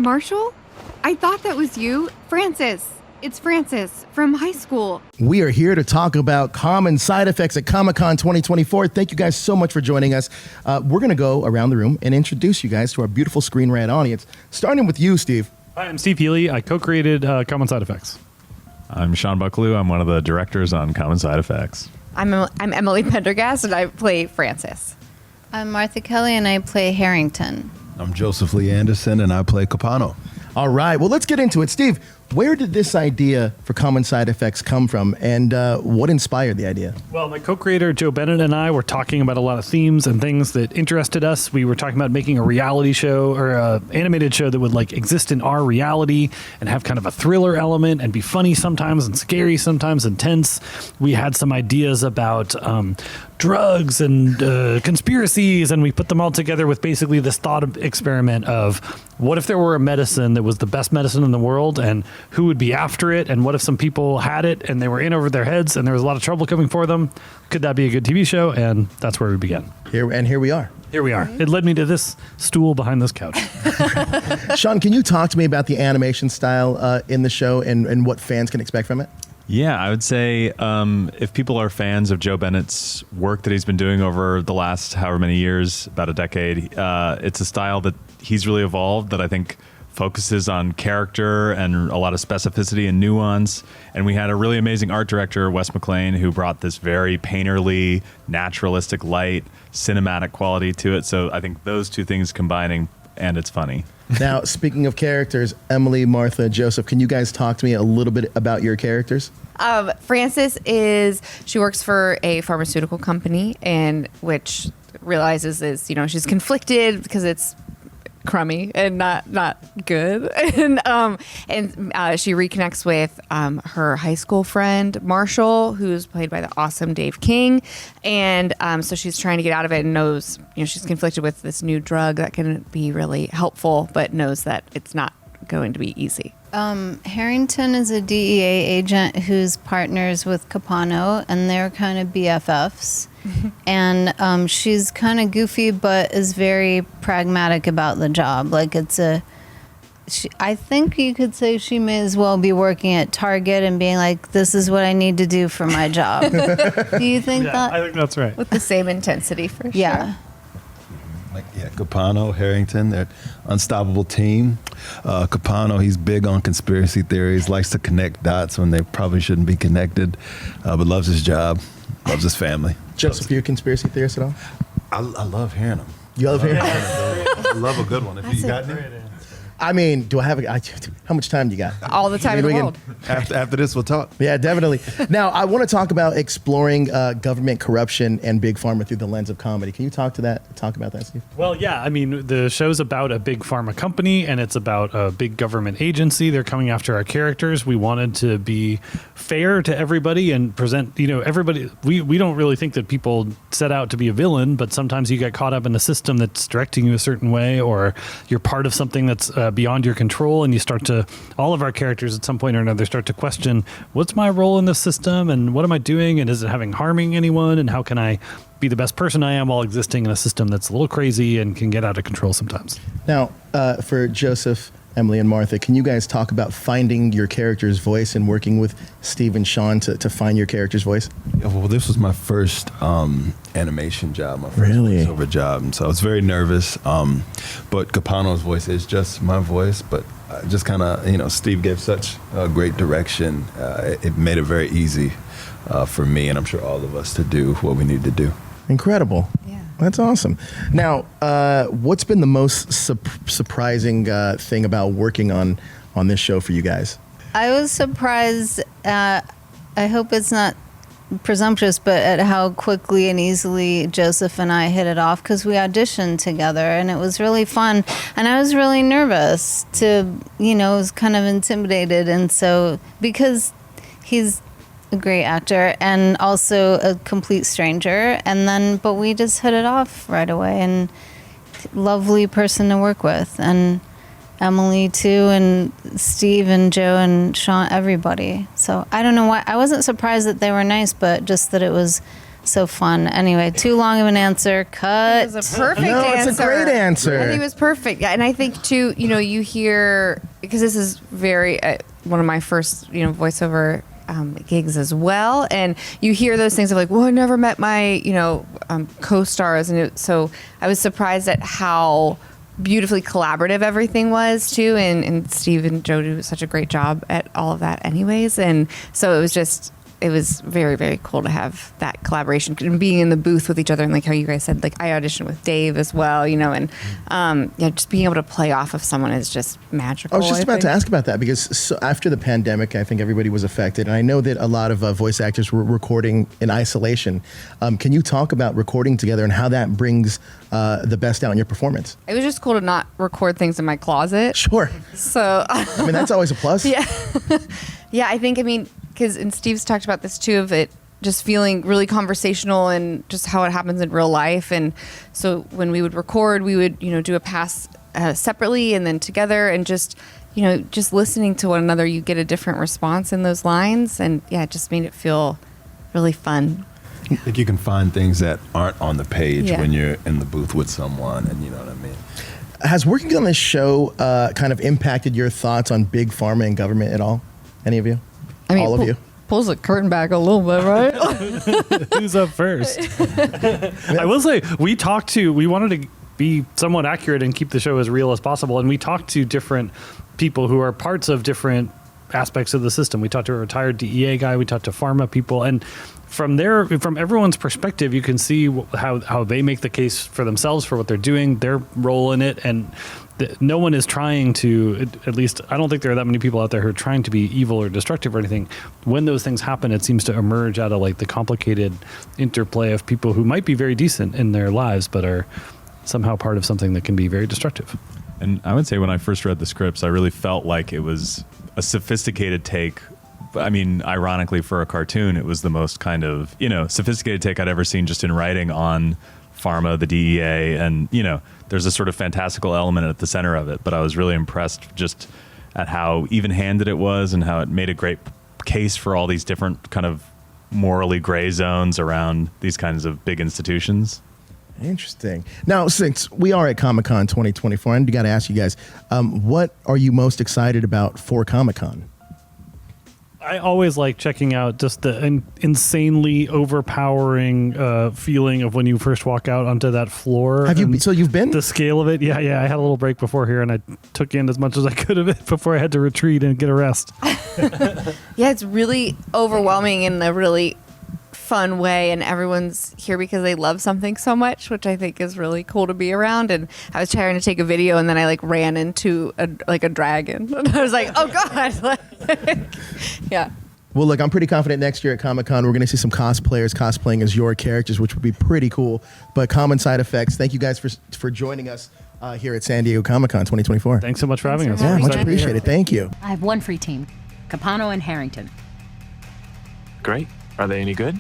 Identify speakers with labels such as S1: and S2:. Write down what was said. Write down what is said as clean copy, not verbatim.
S1: Marshall? I thought that was you. Francis. It's Francis from high school.
S2: We are here to talk about common side effects at Comic-Con 2024. Thank you guys so much for joining us. We're going to go around the room and introduce you guys to our beautiful Screen Rant audience, starting with you, Steve.
S3: Hi, I'm Steve Hely. I co-created Common Side Effects.
S4: I'm Sean Buckelew. I'm one of the directors on Common Side Effects.
S1: I'm Emily Pendergast, and I play Francis.
S5: I'm Martha Kelly, and I play Harrington.
S6: I'm Joseph Lee Anderson, and I play Capano.
S2: All right, well, let's get into it. Steve, where did this idea for Common Side Effects come from, and what inspired the idea?
S3: Well, my co-creator, Joe Bennett, and I were talking about a lot of themes and things that interested us. We were talking about making a reality show or an animated show that would exist in our reality and have kind of a thriller element and be funny sometimes and scary sometimes and tense. We had some ideas about drugs and conspiracies, and we put them all together with basically this thought experiment of what if there were a medicine that was the best medicine in the world, and who would be after it, and what if some people had it and they were in over their heads and there was a lot of trouble coming for them? Could that be a good TV show? And that's where we began.
S2: Here we are.
S3: Here we are. It led me to this stool behind this couch.
S2: Sean, can you talk to me about the animation style in the show and what fans can expect from it?
S4: Yeah, I would say if people are fans of Joe Bennett's work that he's been doing over the last however many years, about a decade, it's a style that he's really evolved that I think focuses on character and a lot of specificity and nuance. And we had a really amazing art director, Wes McLean, who brought this very painterly, naturalistic light, cinematic quality to it. So I think those two things combining, and it's funny.
S2: Now, speaking of characters, Emily, Martha, Joseph, can you guys talk to me a little bit about your characters?
S1: Francis she works for a pharmaceutical company, and which realizes she's conflicted because it's crummy and not good, and she reconnects with her high school friend Marshall, who's played by the awesome Dave King, and so she's trying to get out of it and knows she's conflicted with this new drug that can be really helpful, but knows that it's not going to be easy.
S5: Harrington is a DEA agent who's partners with Capano, and they're kind of BFFs. And she's kind of goofy, but is very pragmatic about the job. I think you could say she may as well be working at Target and being like, this is what I need to do for my job. Do you think that?
S3: I think that's right.
S1: With the same intensity, for sure.
S5: Yeah.
S6: Capano, Harrington, they're unstoppable team. Capano, he's big on conspiracy theories, likes to connect dots when they probably shouldn't be connected, but loves his job, loves his family.
S2: Joseph, you a conspiracy theorist at all?
S6: I love hearing them.
S2: You love hearing?
S6: I love a good one. If you got any.
S2: I mean, do I have how much time do you got?
S1: All the time in the world.
S6: After this, we'll talk.
S2: Yeah, definitely. Now, I want to talk about exploring government corruption and big pharma through the lens of comedy. Can you talk about that, Steve?
S3: Well, yeah. I mean, the show's about a big pharma company, and it's about a big government agency. They're coming after our characters. We wanted to be fair to everybody and present, everybody. We don't really think that people set out to be a villain, but sometimes you get caught up in a system that's directing you a certain way, or you're part of something that's beyond your control, and you start to, all of our characters at some point or another start to question, what's my role in this system, and what am I doing, and is it harming anyone, and how can I be the best person I am while existing in a system that's a little crazy and can get out of control sometimes.
S2: Now, for Joseph, Emily, and Martha, can you guys talk about finding your character's voice and working with Steve and Sean to find your character's voice?
S6: Yeah, well, this was my first animation job, my first
S2: Really?
S6: voiceover job, and so I was very nervous. But Capano's voice is just my voice, but just kind of, Steve gave such great direction. It made it very easy for me, and I'm sure all of us, to do what we need to do.
S2: Incredible.
S1: Yeah.
S2: That's awesome. Now, what's been the most surprising thing about working on this show for you guys?
S5: I was surprised, I hope it's not presumptuous, but at how quickly and easily Joseph and I hit it off, because we auditioned together, and it was really fun. And I was really nervous was kind of intimidated. And so, because he's a great actor and also a complete stranger, but we just hit it off right away, and lovely person to work with, and Emily too, and Steve and Joe and Sean, everybody. So I don't know why I wasn't surprised that they were nice, but just that it was so fun. Anyway, too long of an answer. Cut.
S1: It was a perfect
S2: No,
S1: answer.
S2: it's a great answer.
S1: I think it was perfect. Yeah, and I think too, you hear, because this is very one of my first, voiceover gigs as well, and you hear those things of like, well, I never met my, co-stars, and so I was surprised at how beautifully collaborative everything was too, and Steve and Joe do such a great job at all of that anyways, and so it was very, very cool to have that collaboration and being in the booth with each other. And like how you guys said, like I auditioned with Dave as well, and just being able to play off of someone is just magical.
S2: I was just about to ask about that because after the pandemic, I think everybody was affected. And I know that a lot of voice actors were recording in isolation. Can you talk about recording together and how that brings the best out in your performance?
S1: It was just cool to not record things in my closet.
S2: Sure.
S1: So,
S2: I mean, that's always a plus.
S1: yeah. Yeah, I think, and Steve's talked about this too, of it just feeling really conversational and just how it happens in real life. And so when we would record, we would, do a pass separately and then together, and just listening to one another, you get a different response in those lines. And yeah, it just made it feel really fun.
S6: Like you can find things that aren't on the page
S1: Yeah.
S6: when you're in the booth with someone, and you know what I mean?
S2: Has working on this show kind of impacted your thoughts on big pharma and government at all? Any of you? All of you?
S1: Pulls the curtain back a little bit, right?
S3: Who's up first? I will say we wanted to be somewhat accurate and keep the show as real as possible, and we talked to different people who are parts of different aspects of the system. We talked to a retired DEA guy, we talked to pharma people, and from everyone's perspective, you can see how they make the case for themselves for what they're doing, their role in it, and no one is trying to, at least I don't think there are that many people out there who are trying to be evil or destructive or anything. When those things happen, it seems to emerge out of like the complicated interplay of people who might be very decent in their lives, but are somehow part of something that can be very destructive.
S4: And I would say when I first read the scripts, I really felt like it was a sophisticated take. I mean, ironically, for a cartoon, it was the most kind of, sophisticated take I'd ever seen just in writing on pharma, the DEA, and, there's a sort of fantastical element at the center of it. But I was really impressed just at how even-handed it was and how it made a great case for all these different kind of morally gray zones around these kinds of big institutions.
S2: Interesting. Now, since we are at Comic-Con 2024, I got to ask you guys, what are you most excited about for Comic-Con?
S3: I always like checking out just the insanely overpowering feeling of when you first walk out onto that floor.
S2: Have you? So you've been?
S3: The scale of it, yeah. I had a little break before here, and I took in as much as I could of it before I had to retreat and get a rest.
S1: Yeah, it's really overwhelming in a really fun way, and everyone's here because they love something so much, which I think is really cool to be around. And I was trying to take a video, and then I ran into a dragon, and I was like, oh god. Yeah.
S2: Well, look, I'm pretty confident next year at Comic-Con we're going to see some cosplayers cosplaying as your characters, which would be pretty cool. But Common Side Effects, thank you guys for joining us here at San Diego Comic-Con 2024.
S3: Thanks so much for having us.
S2: Yeah, much
S1: us.
S2: appreciated. Thank you.
S7: I have one free team, Capano and Harrington.
S8: Great. Are they any good?